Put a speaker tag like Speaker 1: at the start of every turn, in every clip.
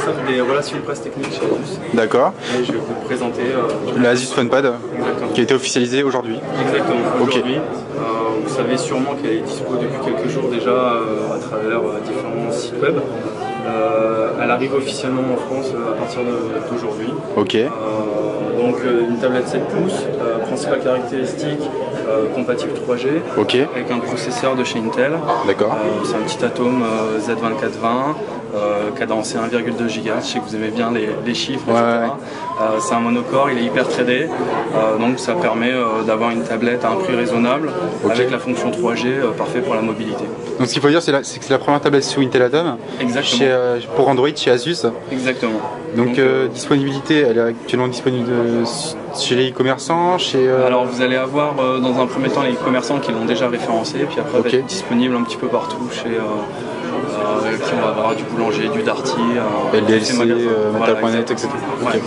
Speaker 1: responsable des relations presse techniques chez Asus.
Speaker 2: D'accord.
Speaker 1: Et je vais vous présenter
Speaker 2: le Asus FunPad,
Speaker 1: exactement.
Speaker 2: qui a été officialisé aujourd'hui.
Speaker 1: Exactement,
Speaker 2: Ok.
Speaker 1: aujourd'hui. Vous savez sûrement qu'elle est dispo depuis quelques jours déjà à travers différents sites web. Elle arrive officiellement en France à partir d'aujourd'hui.
Speaker 2: Ok.
Speaker 1: Donc une tablette 7 pouces, principale caractéristique, compatible 3G,
Speaker 2: Ok.
Speaker 1: avec un processeur de chez Intel.
Speaker 2: D'accord.
Speaker 1: C'est un petit Atom Z2420, cadencé 1,2 GHz. Je sais que vous aimez bien les chiffres, etc.
Speaker 2: Ouais.
Speaker 1: C'est un monocore, il est hyper tradé, donc ça permet d'avoir une tablette à un prix raisonnable, avec la fonction 3G parfait pour la mobilité.
Speaker 2: Donc ce qu'il faut dire, c'est que c'est la première tablette sous Intel Atom.
Speaker 1: Exactement.
Speaker 2: Pour Android chez Asus.
Speaker 1: Exactement.
Speaker 2: Donc disponibilité, elle est actuellement disponible chez les e-commerçants,
Speaker 1: Alors vous allez avoir dans un premier temps les commerçants qui l'ont déjà référencé, puis après elle va être disponible un petit peu partout chez qui on va avoir du boulanger, du Darty,
Speaker 2: LDLC, Metal.net, etc.
Speaker 1: Ouais.
Speaker 2: Okay.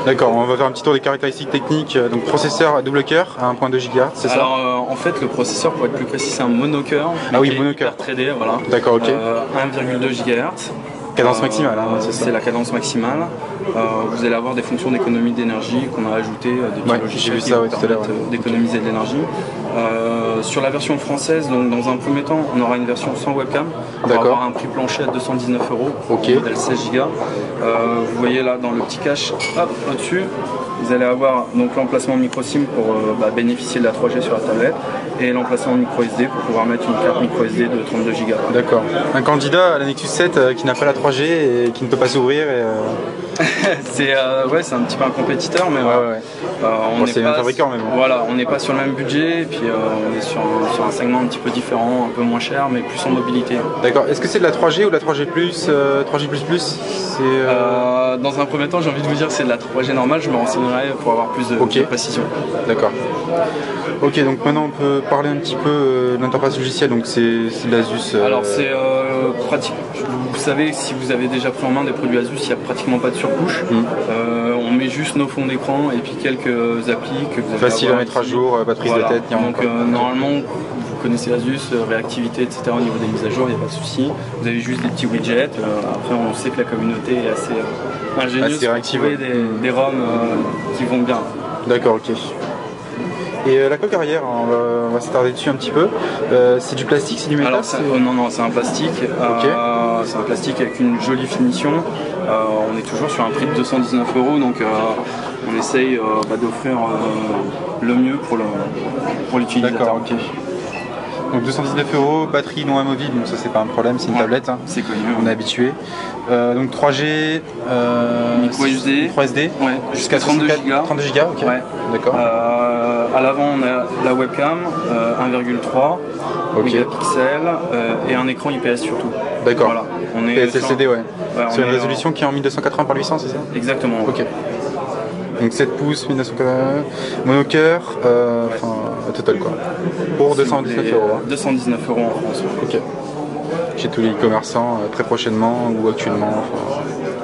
Speaker 2: D'accord, on va faire un petit tour des caractéristiques techniques. Donc processeur à double cœur à 1.2 GHz, c'est ça?
Speaker 1: Alors en fait le processeur, pour être plus précis, c'est un monocœur.
Speaker 2: Ah oui, monocœur.
Speaker 1: Tradé, voilà.
Speaker 2: D'accord, ok.
Speaker 1: 1,2 GHz.
Speaker 2: Cadence maximale, hein,
Speaker 1: c'est la cadence maximale. Vous allez avoir des fonctions d'économie d'énergie qu'on a ajoutées, des petits logiciels qui vont permettre d'économiser de l'énergie. Sur la version française, donc dans un premier temps, on aura une version sans webcam. On va avoir un prix plancher à 219 €, modèle 16 Go. Vous voyez là dans le petit cache, hop, au-dessus, vous allez avoir donc l'emplacement micro SIM pour bénéficier de la 3G sur la tablette et l'emplacement micro SD pour pouvoir mettre une carte micro SD de 32 Go.
Speaker 2: D'accord. Un candidat à la Nexus 7 qui n'a pas la 3G et qui ne peut pas s'ouvrir.
Speaker 1: c'est un petit peu un compétiteur, mais
Speaker 2: c'est un fabricant même.
Speaker 1: Voilà, on n'est pas sur le même budget, et puis on est sur un segment un petit peu différent, un peu moins cher, mais plus en mobilité.
Speaker 2: D'accord. Est-ce que c'est de la 3G ou de la 3G+, 3G++?
Speaker 1: Dans un premier temps, j'ai envie de vous dire que c'est de la 3G normale, je me renseignerai pour avoir plus de précision.
Speaker 2: D'accord. Ok, donc maintenant on peut parler un petit peu de l'interface logicielle, donc c'est de l'Asus.
Speaker 1: Alors c'est pratique. Vous savez, si vous avez déjà pris en main des produits Asus, il n'y a pratiquement pas de surcouche. On met juste nos fonds d'écran et puis quelques applis que vous avez.
Speaker 2: Facile à mettre à jour, pas de prise de tête.
Speaker 1: Donc normalement, vous connaissez Asus, réactivité, etc. au niveau des mises à jour, il n'y a pas de souci. Vous avez juste des petits widgets. Après, on sait que la communauté est assez ingénieuse pour trouver des ROM qui vont bien.
Speaker 2: D'accord, ok. Et la coque arrière, on va s'attarder dessus un petit peu. C'est du plastique, c'est du métal?
Speaker 1: Non, c'est un plastique. C'est un plastique avec une jolie finition. On est toujours sur un prix de 219 €, donc on essaye d'offrir le mieux pour l'utilisateur.
Speaker 2: D'accord, ok. Donc 219 €, batterie non amovible, donc ça c'est pas un problème, c'est une tablette. Hein.
Speaker 1: C'est connu.
Speaker 2: On est habitué. Donc 3G,
Speaker 1: micro SD,
Speaker 2: jusqu'à 32 Go. 32 Go, ok.
Speaker 1: Ouais.
Speaker 2: D'accord.
Speaker 1: À l'avant on a la webcam 1,3 mégapixels et un écran IPS surtout.
Speaker 2: D'accord.
Speaker 1: Voilà. On est
Speaker 2: IPS LCD, sur une résolution qui est en 1280 par 800, c'est ça?
Speaker 1: Exactement.
Speaker 2: Ok. Donc 7 pouces, 1980, monocœur, total quoi. Pour 219 €.
Speaker 1: 219 € en France.
Speaker 2: Ok. Chez tous les e-commerçants très prochainement ou actuellement.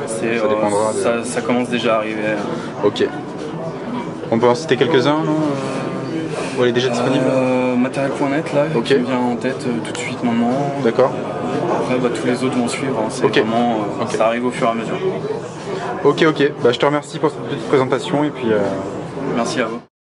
Speaker 1: Ça dépendra. Ça commence déjà à arriver.
Speaker 2: Ok. On peut en citer quelques-uns, non? Ou elle est déjà disponible?
Speaker 1: Matériel.net là, qui me vient en tête tout de suite maintenant.
Speaker 2: D'accord.
Speaker 1: Après tous les autres vont suivre. C'est vraiment, ça arrive au fur et à mesure.
Speaker 2: Ok. Je te remercie pour cette petite présentation et puis.
Speaker 1: Merci à vous.